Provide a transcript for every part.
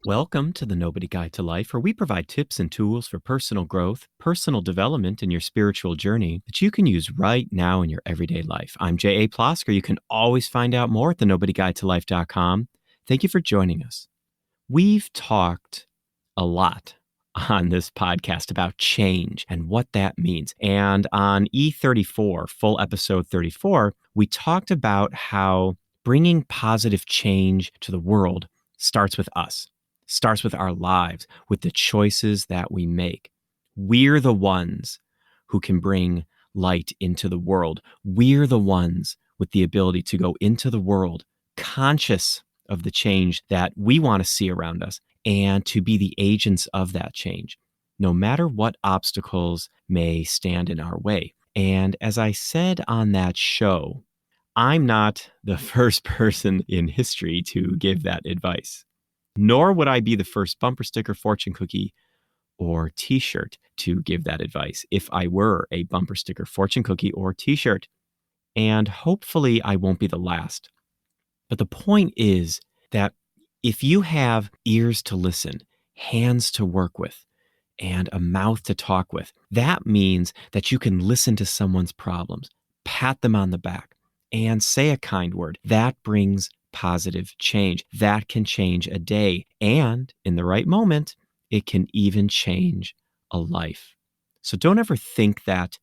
Welcome to the Nobody Guide to Life, where we provide tips and tools for personal growth, personal development, and your spiritual journey that you can use right now in your everyday life. I'm J.A. Plosker. You can always find out more at thenobodyguidetolife.com. Thank you for joining us. We've talked a lot on this podcast about change and what that means. And on E34, full episode 34, we talked about how bringing positive change to the world starts with us, starts with our lives, with the choices that we make. We're the ones who can bring light into the world. We're the ones with the ability to go into the world conscious of the change that we want to see around us and to be the agents of that change, no matter what obstacles may stand in our way. And as I said on that show, I'm not the first person in history to give that advice, nor would I be the first bumper sticker, fortune cookie, or t-shirt to give that advice if I were a bumper sticker, fortune cookie, or t-shirt. And hopefully I won't be the last. But the point is that if you have ears to listen, hands to work with, and a mouth to talk with, that means that you can listen to someone's problems, pat them on the back, and say a kind word. That brings positive change. That can change a day. And in the right moment, it can even change a life. So don't ever think that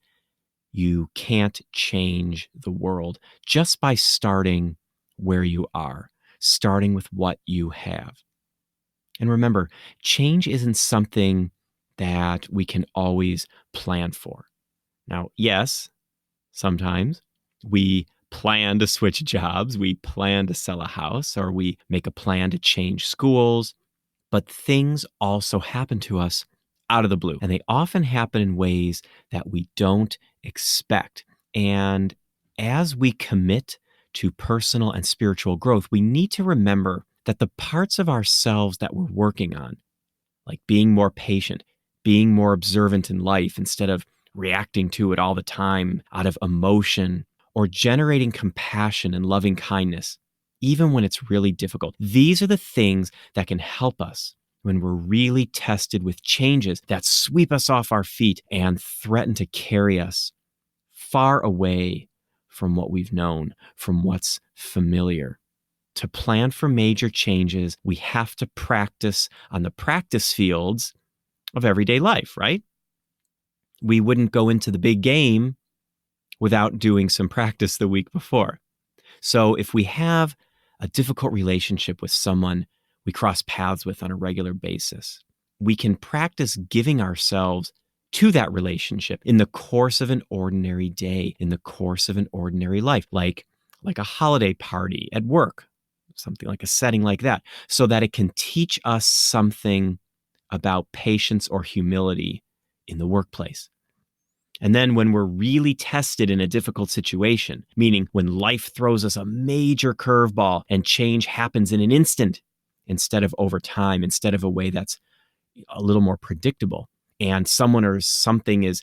you can't change the world just by starting where you are, starting with what you have. And remember, change isn't something that we can always plan for. Now, yes, sometimes we plan to switch jobs, we plan to sell a house, or we make a plan to change schools, but things also happen to us out of the blue. And they often happen in ways that we don't expect. And as we commit to personal and spiritual growth, we need to remember that the parts of ourselves that we're working on, like being more patient, being more observant in life instead of reacting to it all the time out of emotion, or generating compassion and loving kindness, even when it's really difficult. These are the things that can help us when we're really tested with changes that sweep us off our feet and threaten to carry us far away from what we've known, from what's familiar. To plan for major changes, we have to practice on the practice fields of everyday life, right? We wouldn't go into the big game without doing some practice the week before. So if we have a difficult relationship with someone we cross paths with on a regular basis, we can practice giving ourselves to that relationship in the course of an ordinary day, in the course of an ordinary life, like a holiday party at work, something like a setting like that, so that it can teach us something about patience or humility in the workplace. And then when we're really tested in a difficult situation, meaning when life throws us a major curveball and change happens in an instant instead of over time, instead of a way that's a little more predictable, and someone or something is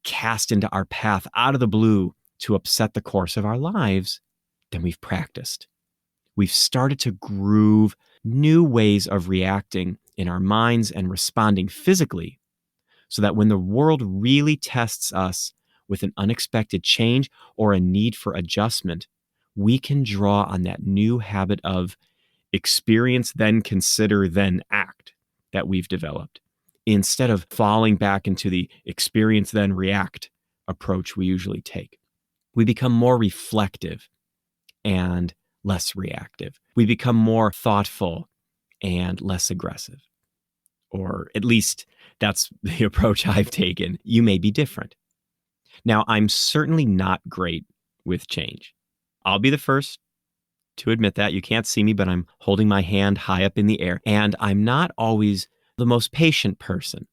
cast into our path out of the blue to upset the course of our lives, then we've practiced. We've started to groove new ways of reacting in our minds and responding physically, so that when the world really tests us with an unexpected change or a need for adjustment, we can draw on that new habit of experience, then consider, then act that we've developed, instead of falling back into the experience, then react approach we usually take. We become more reflective and less reactive. We become more thoughtful and less aggressive. Or at least that's the approach I've taken. You may be different. Now, I'm certainly not great with change. I'll be the first to admit that. You can't see me, but I'm holding my hand high up in the air. And I'm not always the most patient person.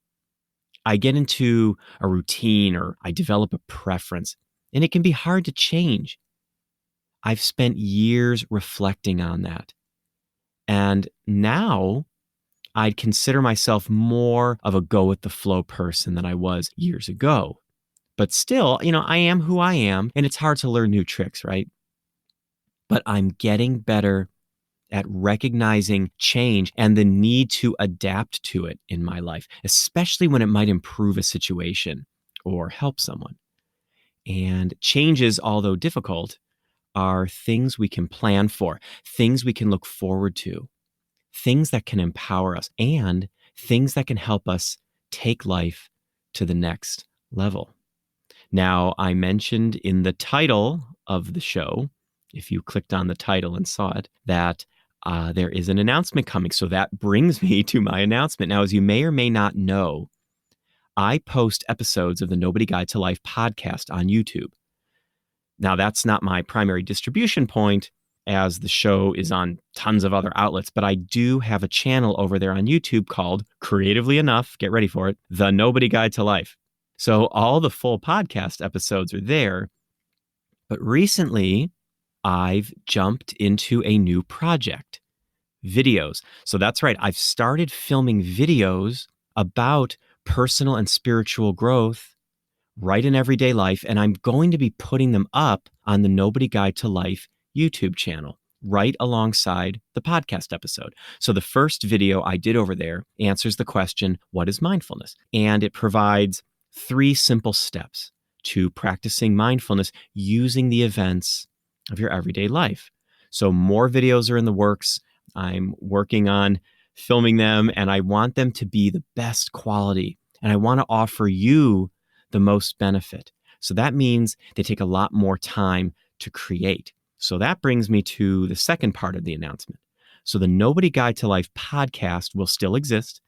I get into a routine or I develop a preference, and it can be hard to change. I've spent years reflecting on that. And now I'd consider myself more of a go-with-the-flow person than I was years ago. But still, I am who I am, and it's hard to learn new tricks, right? But I'm getting better at recognizing change and the need to adapt to it in my life, especially when it might improve a situation or help someone. And changes, although difficult, are things we can plan for, things we can look forward to, things that can empower us, and things that can help us take life to the next level. Now, I mentioned in the title of the show, if you clicked on the title and saw it, that there is an announcement coming. So that brings me to my announcement. Now, as you may or may not know, I post episodes of the Nobody Guide to Life podcast on YouTube. Now, that's not my primary distribution point, as the show is on tons of other outlets, but I do have a channel over there on YouTube called, creatively enough, get ready for it, The Nobody Guide to Life. So all the full podcast episodes are there. But recently, I've jumped into a new project, videos. So that's right, I've started filming videos about personal and spiritual growth right in everyday life, and I'm going to be putting them up on the Nobody Guide to Life YouTube channel right alongside the podcast episode. So the first video I did over there answers the question, what is mindfulness? And it provides 3 simple steps to practicing mindfulness using the events of your everyday life. So more videos are in the works. I'm working on filming them, and I want them to be the best quality. And I want to offer you the most benefit. So that means they take a lot more time to create. So that brings me to the second part of the announcement. So the Nobody Guide to Life podcast will still exist,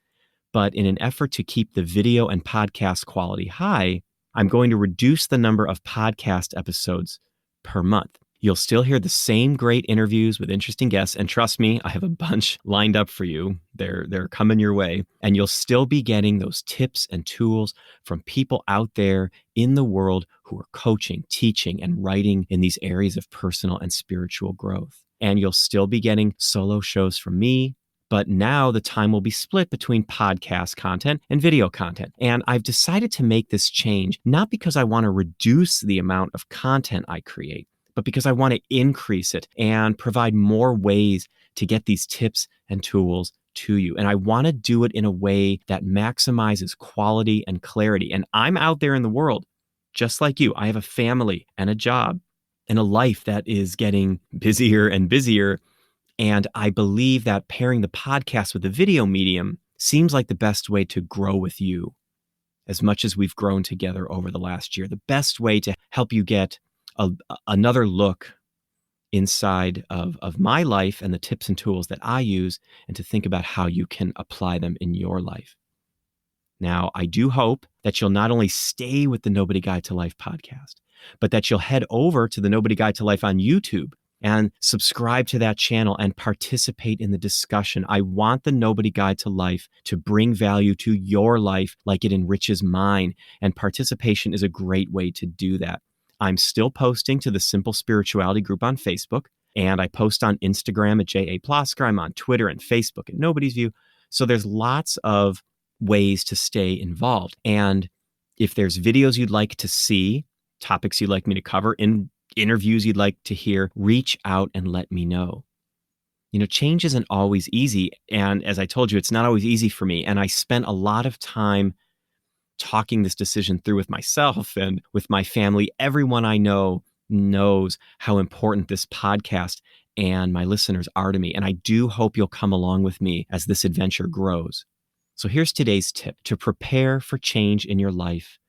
but in an effort to keep the video and podcast quality high, I'm going to reduce the number of podcast episodes per month. You'll still hear the same great interviews with interesting guests. And trust me, I have a bunch lined up for you. They're coming your way. And you'll still be getting those tips and tools from people out there in the world who are coaching, teaching, and writing in these areas of personal and spiritual growth. And you'll still be getting solo shows from me. But now the time will be split between podcast content and video content. And I've decided to make this change, not because I want to reduce the amount of content I create, but because I want to increase it and provide more ways to get these tips and tools to you. And I want to do it in a way that maximizes quality and clarity. And I'm out there in the world, just like you. I have a family and a job and a life that is getting busier and busier. And I believe that pairing the podcast with the video medium seems like the best way to grow with you as much as we've grown together over the last year. The best way to help you get another look inside of my life and the tips and tools that I use, and to think about how you can apply them in your life. Now, I do hope that you'll not only stay with the Nobody Guide to Life podcast, but that you'll head over to the Nobody Guide to Life on YouTube and subscribe to that channel and participate in the discussion. I want the Nobody Guide to Life to bring value to your life like it enriches mine, and participation is a great way to do that. I'm still posting to the Simple Spirituality group on Facebook, and I post on Instagram at J.A. Plosker. I'm on Twitter and Facebook at Nobody's View. So there's lots of ways to stay involved. And if there's videos you'd like to see, topics you'd like me to cover, in interviews you'd like to hear, reach out and let me know. You know, change isn't always easy. And as I told you, it's not always easy for me. And I spent a lot of time talking this decision through with myself and with my family. Everyone I know knows how important this podcast and my listeners are to me. And I do hope you'll come along with me as this adventure grows. So here's today's tip. To prepare for change in your life,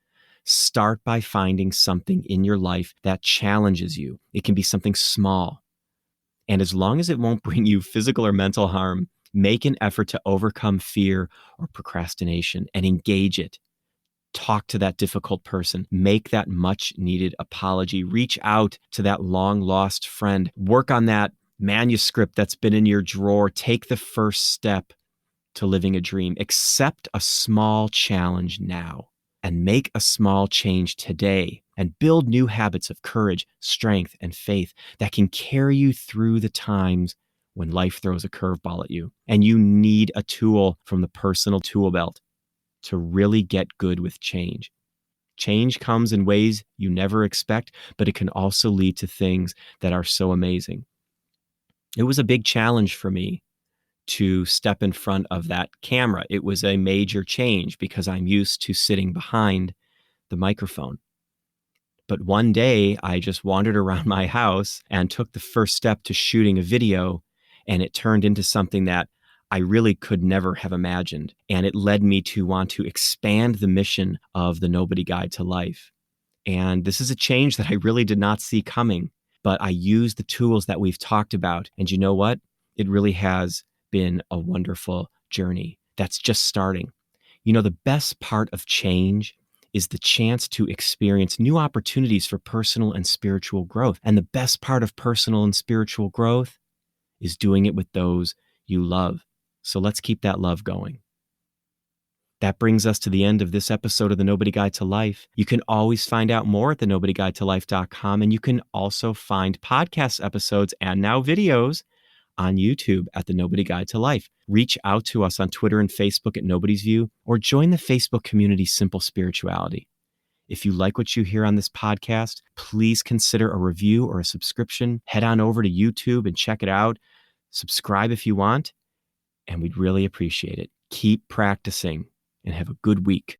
start by finding something in your life that challenges you. It can be something small. And as long as it won't bring you physical or mental harm, make an effort to overcome fear or procrastination and engage it. Talk to that difficult person, make that much needed apology, reach out to that long lost friend, work on that manuscript that's been in your drawer, take the first step to living a dream, accept a small challenge now, and make a small change today, and build new habits of courage, strength, and faith that can carry you through the times when life throws a curveball at you. And you need a tool from the personal tool belt to really get good with change. Change comes in ways you never expect, but it can also lead to things that are so amazing. It was a big challenge for me to step in front of that camera. It was a major change because I'm used to sitting behind the microphone. But one day I just wandered around my house and took the first step to shooting a video, and it turned into something that I really could never have imagined. And it led me to want to expand the mission of the Nobody Guide to Life. And this is a change that I really did not see coming, but I used the tools that we've talked about. And you know what? It really has been a wonderful journey that's just starting. You know, the best part of change is the chance to experience new opportunities for personal and spiritual growth. And the best part of personal and spiritual growth is doing it with those you love. So let's keep that love going. That brings us to the end of this episode of The Nobody Guide to Life. You can always find out more at thenobodyguidetolife.com, and you can also find podcast episodes and now videos on YouTube at The Nobody Guide to Life. Reach out to us on Twitter and Facebook at Nobody's View, or join the Facebook community Simple Spirituality. If you like what you hear on this podcast, please consider a review or a subscription. Head on over to YouTube and check it out. Subscribe if you want, and we'd really appreciate it. Keep practicing and have a good week.